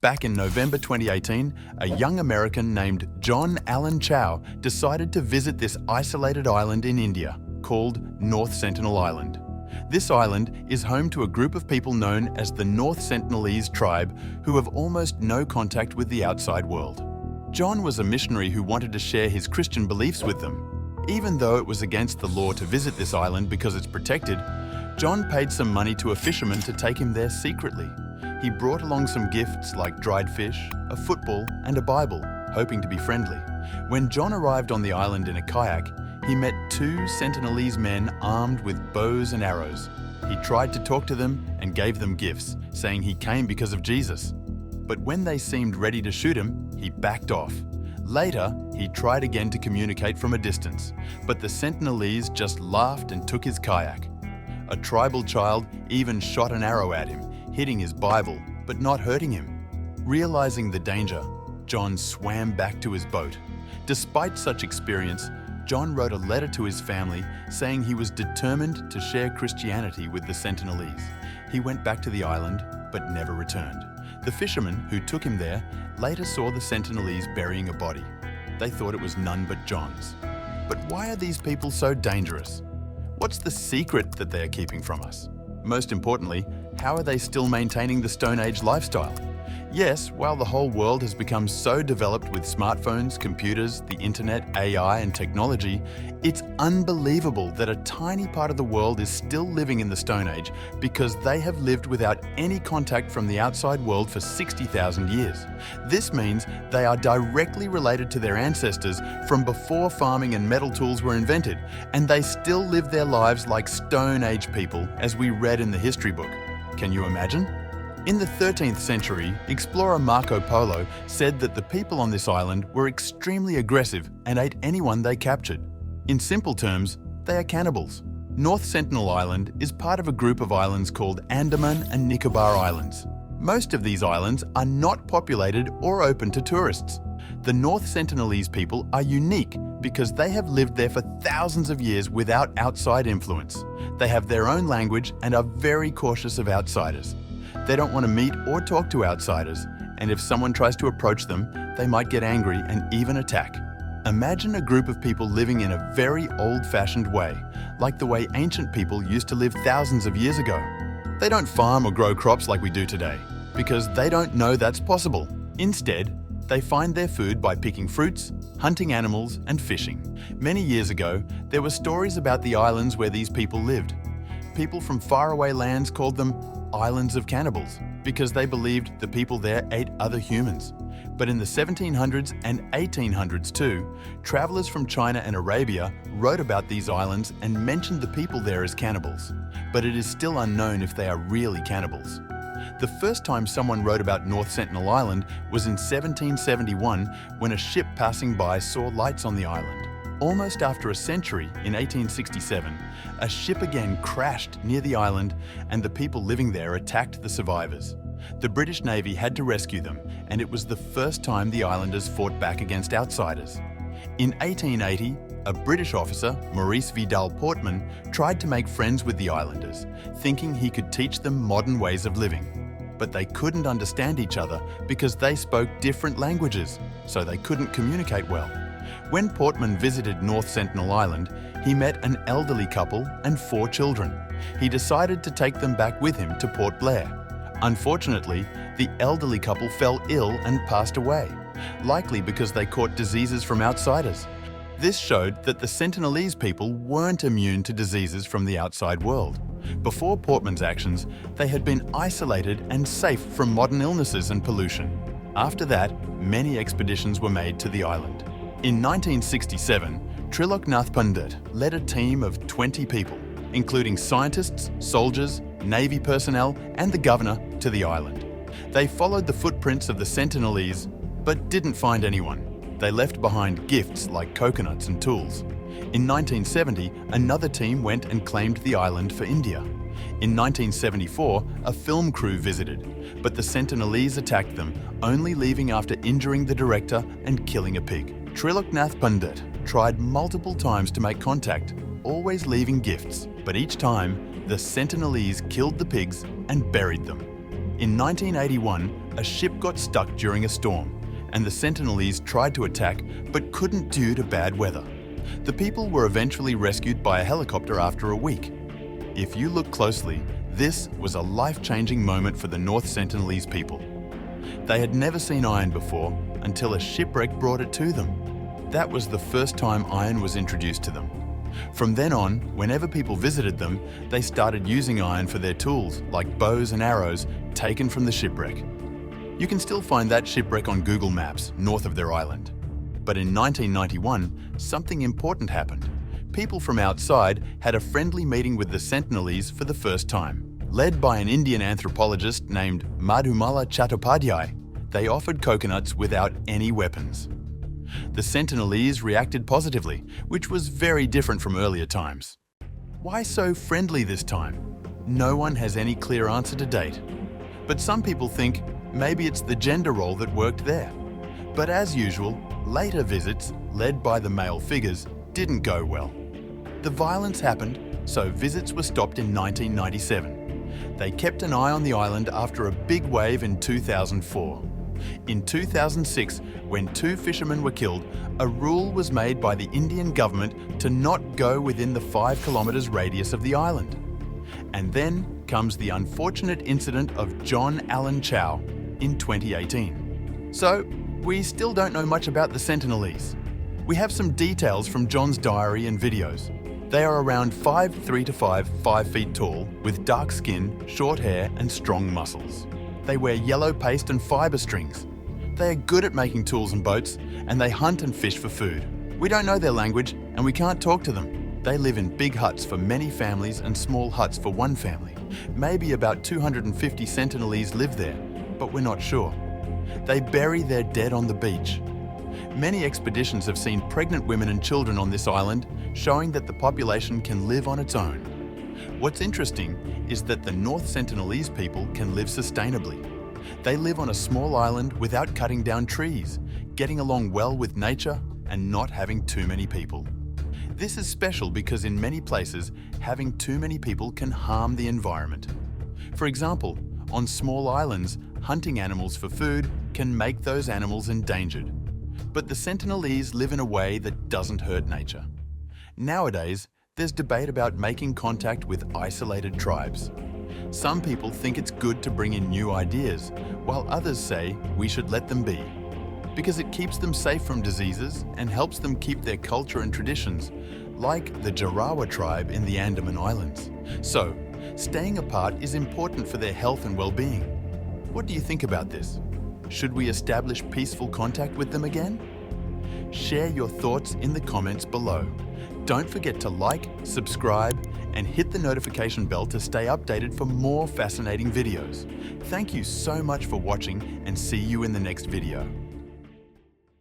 Back in November 2018, a young American named John Allen Chau decided to visit this isolated island in India called North Sentinel Island. This island is home to a group of people known as the North Sentinelese tribe who have almost no contact with the outside world. John was a missionary who wanted to share his Christian beliefs with them. Even though it was against the law to visit this island because it's protected, John paid some money to a fisherman to take him there secretly. He brought along some gifts like dried fish, a football, and a Bible, hoping to be friendly. When John arrived on the island in a kayak, he met two Sentinelese men armed with bows and arrows. He tried to talk to them and gave them gifts, saying he came because of Jesus. But when they seemed ready to shoot him, he backed off. Later, he tried again to communicate from a distance, but the Sentinelese just laughed and took his kayak. A tribal child even shot an arrow at him, hitting his Bible, but not hurting him. Realizing the danger, John swam back to his boat. Despite such experience, John wrote a letter to his family saying he was determined to share Christianity with the Sentinelese. He went back to the island, but never returned. The fishermen who took him there later saw the Sentinelese burying a body. They thought it was none but John's. But why are these people so dangerous? What's the secret that they are keeping from us? Most importantly, how are they still maintaining the Stone Age lifestyle? Yes, while the whole world has become so developed with smartphones, computers, the internet, AI, and technology, it's unbelievable that a tiny part of the world is still living in the Stone Age because they have lived without any contact from the outside world for 60,000 years. This means they are directly related to their ancestors from before farming and metal tools were invented, and they still live their lives like Stone Age people, as we read in the history book. Can you imagine? In the 13th century, explorer Marco Polo said that the people on this island were extremely aggressive and ate anyone they captured. In simple terms, they are cannibals. North Sentinel Island is part of a group of islands called Andaman and Nicobar Islands. Most of these islands are not populated or open to tourists. The North Sentinelese people are unique because they have lived there for thousands of years without outside influence. They have their own language and are very cautious of outsiders. They don't want to meet or talk to outsiders, and if someone tries to approach them, they might get angry and even attack. Imagine a group of people living in a very old-fashioned way, like the way ancient people used to live thousands of years ago. They don't farm or grow crops like we do today, because they don't know that's possible. Instead, they find their food by picking fruits, hunting animals, and fishing. Many years ago, there were stories about the islands where these people lived. People from faraway lands called them islands of cannibals because they believed the people there ate other humans. But in the 1700s and 1800s too, travelers from China and Arabia wrote about these islands and mentioned the people there as cannibals. But it is still unknown if they are really cannibals. The first time someone wrote about North Sentinel Island was in 1771 when a ship passing by saw lights on the island. Almost after a century, in 1867, a ship again crashed near the island and the people living there attacked the survivors. The British Navy had to rescue them, and it was the first time the islanders fought back against outsiders. In 1880, a British officer, Maurice Vidal Portman, tried to make friends with the islanders, thinking he could teach them modern ways of living. But they couldn't understand each other because they spoke different languages, so they couldn't communicate well. When Portman visited North Sentinel Island, he met an elderly couple and 4 children. He decided to take them back with him to Port Blair. Unfortunately, the elderly couple fell ill and passed away, likely because they caught diseases from outsiders. This showed that the Sentinelese people weren't immune to diseases from the outside world. Before Portman's actions, they had been isolated and safe from modern illnesses and pollution. After that, many expeditions were made to the island. In 1967, Trilok Nath Pandit led a team of 20 people, including scientists, soldiers, Navy personnel, and the governor, to the island. They followed the footprints of the Sentinelese, but didn't find anyone. They left behind gifts like coconuts and tools. In 1970, another team went and claimed the island for India. In 1974, a film crew visited, but the Sentinelese attacked them, only leaving after injuring the director and killing a pig. Trilok Nath Pandit tried multiple times to make contact, always leaving gifts, but each time, the Sentinelese killed the pigs and buried them. In 1981, a ship got stuck during a storm, and the Sentinelese tried to attack but couldn't due to bad weather. The people were eventually rescued by a helicopter after a week. If you look closely, this was a life-changing moment for the North Sentinelese people. They had never seen iron before until a shipwreck brought it to them. That was the first time iron was introduced to them. From then on, whenever people visited them, they started using iron for their tools, like bows and arrows taken from the shipwreck. You can still find that shipwreck on Google Maps, north of their island. But in 1991, something important happened. People from outside had a friendly meeting with the Sentinelese for the first time. Led by an Indian anthropologist named Madhumala Chattopadhyay, they offered coconuts without any weapons. The Sentinelese reacted positively, which was very different from earlier times. Why so friendly this time? No one has any clear answer to date. But some people think maybe it's the gender role that worked there. But as usual, later visits, led by the male figures, didn't go well. The violence happened, so visits were stopped in 1997. They kept an eye on the island after a big wave in 2004. In 2006, when 2 fishermen were killed, a rule was made by the Indian government to not go within the 5 kilometers radius of the island. And then comes the unfortunate incident of John Allen Chau in 2018. So, we still don't know much about the Sentinelese. We have some details from John's diary and videos. They are around 5'3" to 5 feet tall, with dark skin, short hair and strong muscles. They wear yellow paste and fibre strings. They are good at making tools and boats, and they hunt and fish for food. We don't know their language, and we can't talk to them. They live in big huts for many families and small huts for one family. Maybe about 250 Sentinelese live there, but we're not sure. They bury their dead on the beach. Many expeditions have seen pregnant women and children on this island, showing that the population can live on its own. What's interesting is that the North Sentinelese people can live sustainably. They live on a small island without cutting down trees, getting along well with nature and not having too many people. This is special because in many places, having too many people can harm the environment. For example, on small islands, hunting animals for food can make those animals endangered. But the Sentinelese live in a way that doesn't hurt nature. Nowadays, there's debate about making contact with isolated tribes. Some people think it's good to bring in new ideas, while others say we should let them be, because it keeps them safe from diseases and helps them keep their culture and traditions, like the Jarawa tribe in the Andaman Islands. So, staying apart is important for their health and well-being. What do you think about this? Should we establish peaceful contact with them again? Share your thoughts in the comments below. Don't forget to like, subscribe, and hit the notification bell to stay updated for more fascinating videos. Thank you so much for watching, and see you in the next video.